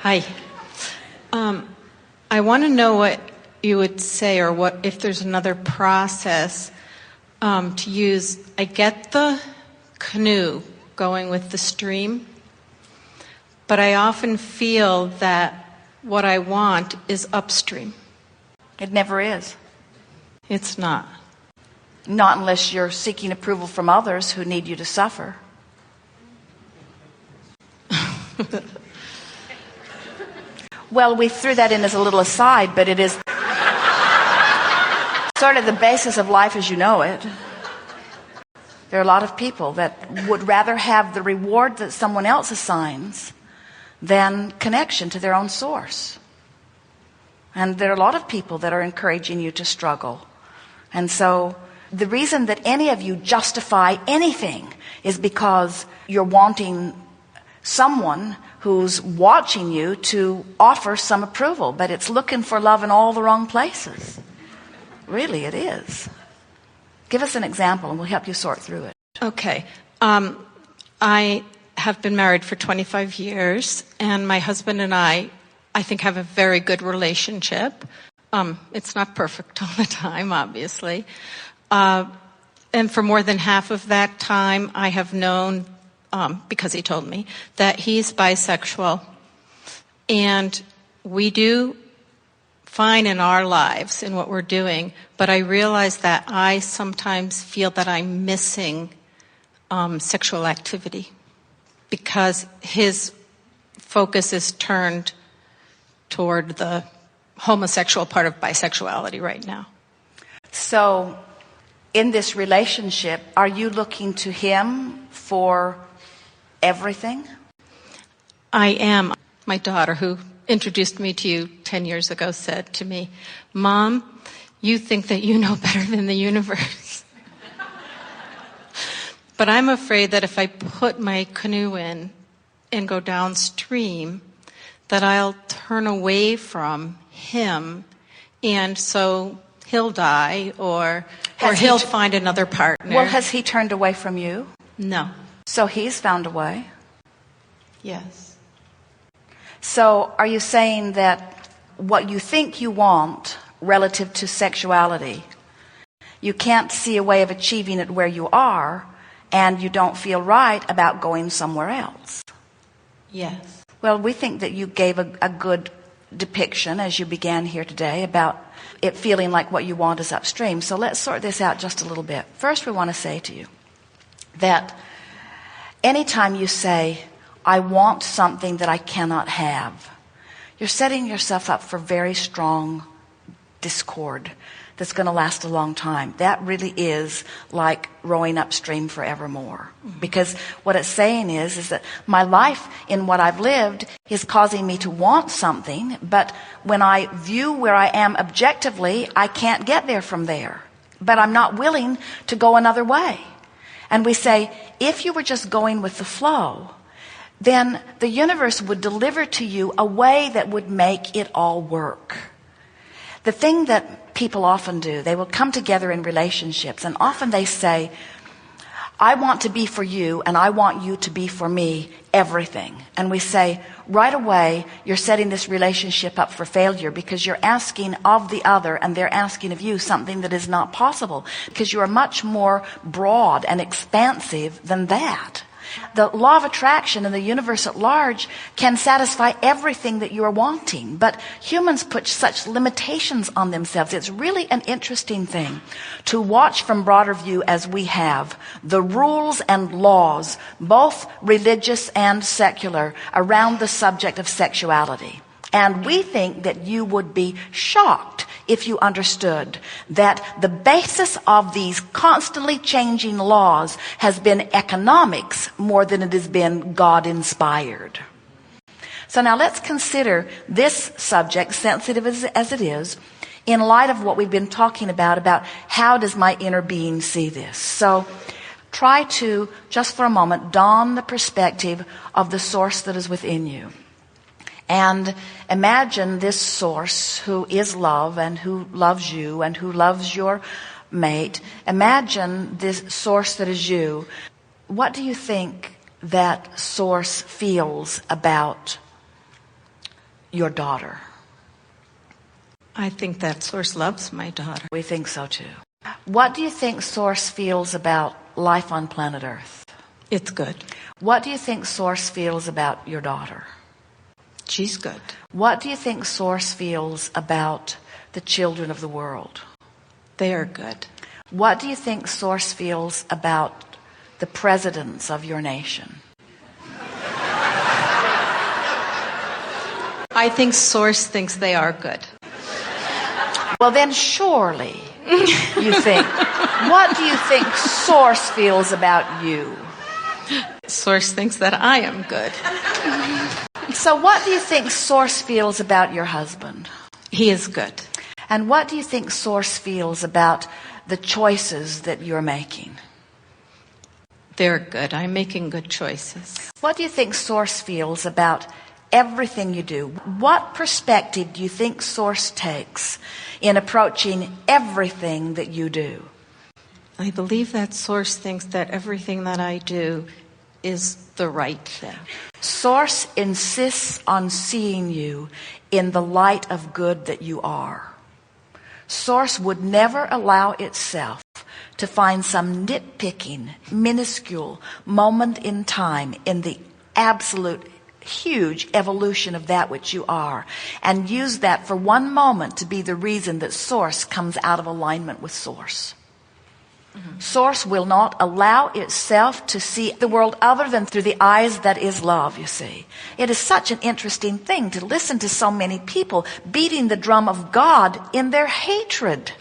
Hi. I want to know what you would say, or what if there's another process to use. I get the canoe going with the stream, but I often feel that what I want is upstream. It never is. It's not. Not unless you're seeking approval from others who need you to suffer. Well, we threw that in as a little aside, but it is sort of the basis of life as you know it. There are a lot of people that would rather have the reward that someone else assigns than connection to their own source. And there are a lot of people that are encouraging you to struggle. And so the reason that any of you justify anything is because you're wanting someone who's watching you to offer some approval, but it's looking for love in all the wrong places. Really, it is. Give us an example and we'll help you sort through it. Okay. I have been married for 25 years, and my husband and I think, have a very good relationship. It's not perfect all the time, obviously. And for more than half of that time, I have known, because he told me, that he's bisexual. And we do fine in our lives, in what we're doing, but I realize that I sometimes feel that I'm missing sexual activity because his focus is turned toward the homosexual part of bisexuality right now. So, in this relationship, are you looking to him for everything? I am. My daughter, who introduced me to you 10 years ago, said to me, "Mom, you think that you know better than the universe." But I'm afraid that if I put my canoe in and go downstream, that I'll turn away from him, and so he'll die, or he'll find another partner. Well, has he turned away from you? No. So he's found a way? Yes. So are you saying that what you think you want relative to sexuality, you can't see a way of achieving it where you are, and you don't feel right about going somewhere else? Yes. Well, we think that you gave a good depiction as you began here today about it feeling like what you want is upstream. So let's sort this out just a little bit. First, we want to say to you that anytime you say, "I want something that I cannot have," you're setting yourself up for very strong discord that's going to last a long time. That really is like rowing upstream forevermore. Because what it's saying is that my life in what I've lived is causing me to want something, but when I view where I am objectively, I can't get there from there. But I'm not willing to go another way. And we say, if you were just going with the flow, then the universe would deliver to you a way that would make it all work. The thing that people often do, they will come together in relationships, and often they say, "I want to be for you and I want you to be for me everything." And we say, right away, you're setting this relationship up for failure because you're asking of the other and they're asking of you something that is not possible, because you are much more broad and expansive than that. The law of attraction and the universe at large can satisfy everything that you are wanting, but humans put such limitations on themselves. It's really an interesting thing to watch from broader view as we have the rules and laws, both religious and secular, around the subject of sexuality. And we think that you would be shocked if you understood that the basis of these constantly changing laws has been economics more than it has been God-inspired. So now let's consider this subject, sensitive as it is, in light of what we've been talking about how does my inner being see this. So try to, just for a moment, don the perspective of the source that is within you. And imagine this source who is love and who loves you and who loves your mate. Imagine this source that is you. What do you think that source feels about your daughter? I think that Source loves my daughter. We think so too. What do you think Source feels about life on planet Earth? It's good. What do you think Source feels about your daughter? She's good. What do you think Source feels about the children of the world? They are good. What do you think Source feels about the presidents of your nation? I think Source thinks they are good. Well, then surely you think, what do you think Source feels about you? Source thinks that I am good. So what do you think Source feels about your husband? He is good. And what do you think Source feels about the choices that you're making? They're good. I'm making good choices. What do you think Source feels about everything you do? What perspective do you think Source takes in approaching everything that you do? I believe that Source thinks that everything that I do is the right thing. Source insists on seeing you in the light of good that you are. Source would never allow itself to find some nitpicking, minuscule moment in time in the absolute huge evolution of that which you are, and use that for one moment to be the reason that Source comes out of alignment with Source. Source will not allow itself to see the world other than through the eyes that is love, you see. It is such an interesting thing to listen to so many people beating the drum of God in their hatred,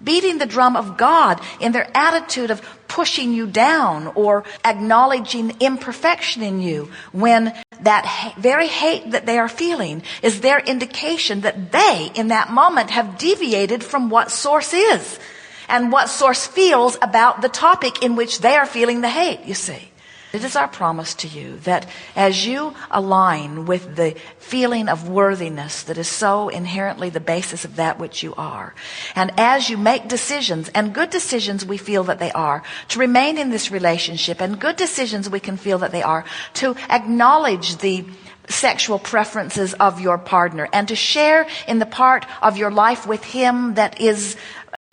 beating the drum of God in their attitude of pushing you down or acknowledging imperfection in you, when that very hate that they are feeling is their indication that they, in that moment, have deviated from what Source is and what Source feels about the topic in which they are feeling the hate, you see. It is our promise to you that as you align with the feeling of worthiness that is so inherently the basis of that which you are, and as you make decisions, and good decisions we feel that they are, to remain in this relationship, and good decisions we can feel that they are, to acknowledge the sexual preferences of your partner, and to share in the part of your life with him that is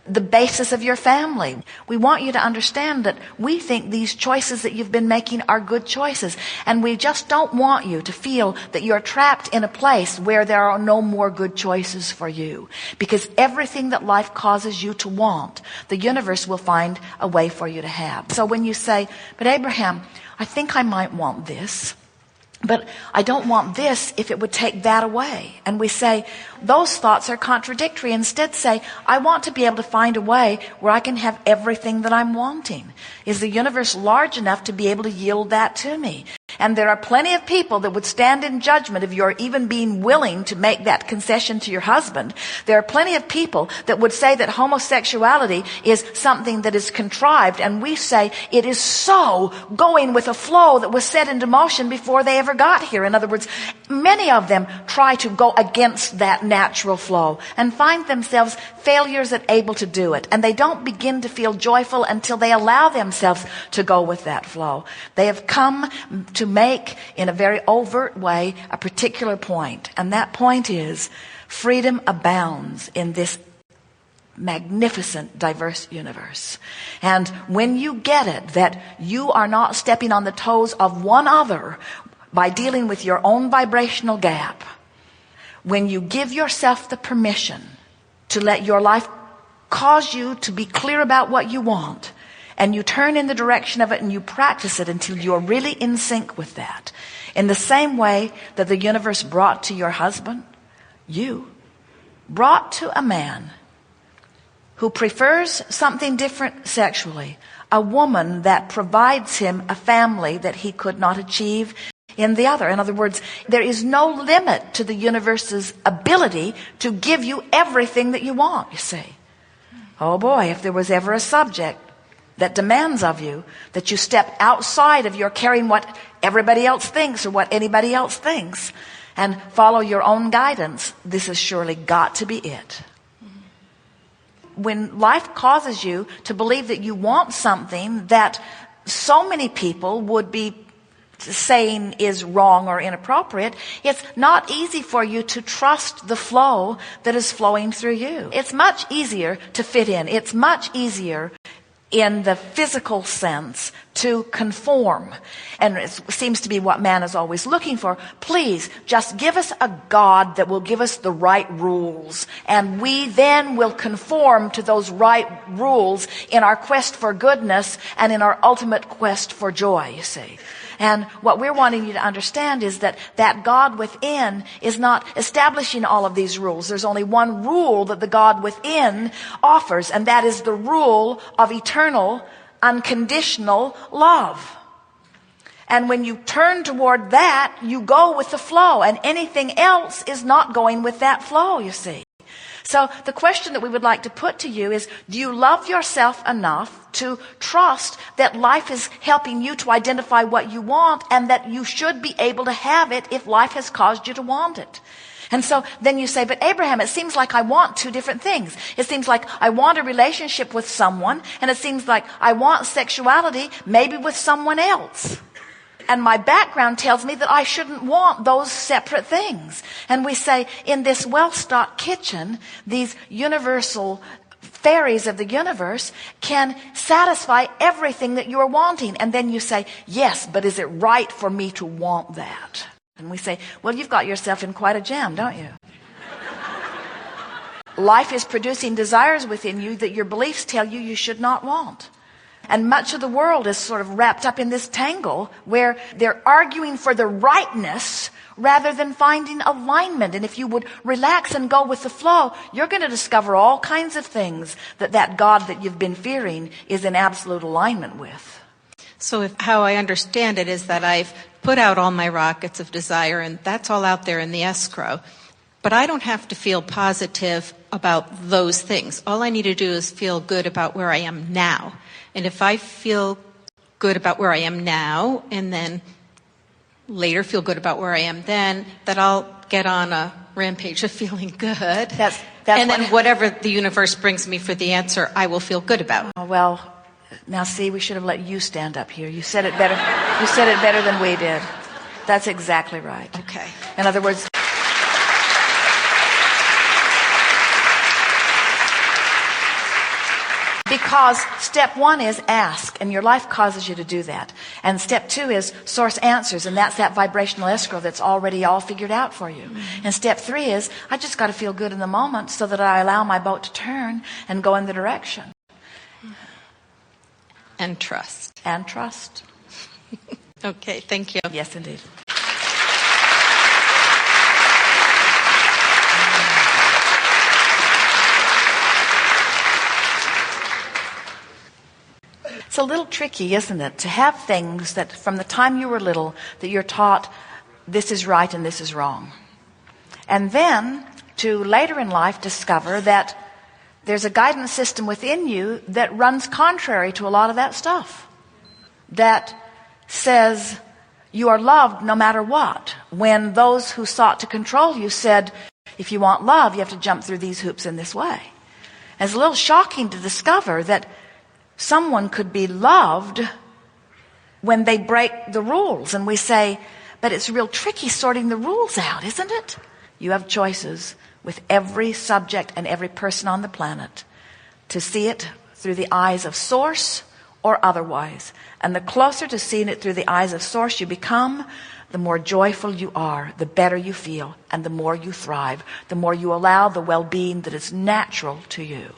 the basis of your family. We want you to understand that we think these choices that you've been making are good choices, and we just don't want you to feel that you're trapped in a place where there are no more good choices for you, because everything that life causes you to want, the universe will find a way for you to have. So when you say, but Abraham, I think I might want this, but I don't want this if it would take that away. And we say, those thoughts are contradictory. Instead say, I want to be able to find a way where I can have everything that I'm wanting. Is the universe large enough to be able to yield that to me? And there are plenty of people that would stand in judgment if you're even being willing to make that concession to your husband. There are plenty of people that would say that homosexuality is something that is contrived, and we say it is so going with a flow that was set into motion before they ever got here. In other words, many of them try to go against that natural flow and find themselves failures at able to do it. And they don't begin to feel joyful until they allow themselves to go with that flow. They have come to make, in a very overt way, a particular point. And that point is, freedom abounds in this magnificent, diverse universe. And when you get it, that you are not stepping on the toes of one other by dealing with your own vibrational gap, when you give yourself the permission to let your life cause you to be clear about what you want, and you turn in the direction of it and you practice it until you're really in sync with that, in the same way that the universe brought to your husband, you brought to a man who prefers something different sexually, a woman that provides him a family that he could not achieve in the other. In other words, there is no limit to the universe's ability to give you everything that you want, you see. Oh boy, if there was ever a subject that demands of you that you step outside of your caring what everybody else thinks or what anybody else thinks and follow your own guidance, this has surely got to be it. When life causes you to believe that you want something that so many people would be saying is wrong or inappropriate. It's not easy for you to trust the flow that is flowing through you. It's much easier to fit in. It's much easier in the physical sense to conform. And it seems to be what man is always looking for. Please, just give us a God that will give us the right rules. And we then will conform to those right rules in our quest for goodness and in our ultimate quest for joy, you see. And what we're wanting you to understand is that that God within is not establishing all of these rules. There's only one rule that the God within offers, and that is the rule of eternal, unconditional love. And when you turn toward that, you go with the flow, and anything else is not going with that flow, you see. So the question that we would like to put to you is, do you love yourself enough to trust that life is helping you to identify what you want, and that you should be able to have it if life has caused you to want it? And so then you say, but Abraham, it seems like I want two different things. It seems like I want a relationship with someone, and it seems like I want sexuality maybe with someone else. And my background tells me that I shouldn't want those separate things. And we say, in this well-stocked kitchen, these universal fairies of the universe can satisfy everything that you're wanting. And then you say, yes, but is it right for me to want that? And we say, well, you've got yourself in quite a jam, don't you? Life is producing desires within you that your beliefs tell you you should not want. And much of the world is sort of wrapped up in this tangle where they're arguing for the rightness rather than finding alignment. And if you would relax and go with the flow, you're going to discover all kinds of things that God that you've been fearing is in absolute alignment with. So how I understand it is that I've put out all my rockets of desire, and that's all out there in the escrow. But I don't have to feel positive about those things. All I need to do is feel good about where I am now. And if I feel good about where I am now, and then later feel good about where I am then, that I'll get on a rampage of feeling good. That's and then whatever the universe brings me for the answer, I will feel good about. Oh, well, now see, we should have let you stand up here. You said it better. You said it better than we did. That's exactly right. Okay. In other words, because step one is ask, and your life causes you to do that. And step two is source answers, and that's that vibrational escrow that's already all figured out for you. Mm-hmm. And step three is, I just got to feel good in the moment so that I allow my boat to turn and go in the direction. And trust. And trust. Okay, thank you. Yes, indeed. It's a little tricky, isn't it, to have things that from the time you were little that you're taught this is right and this is wrong. And then to later in life discover that there's a guidance system within you that runs contrary to a lot of that stuff. That says you are loved no matter what. When those who sought to control you said, if you want love, you have to jump through these hoops in this way. And it's a little shocking to discover that someone could be loved when they break the rules. And we say, but it's real tricky sorting the rules out, isn't it? You have choices with every subject and every person on the planet to see it through the eyes of source or otherwise. And the closer to seeing it through the eyes of source you become, the more joyful you are, the better you feel, and the more you thrive, the more you allow the well-being that is natural to you.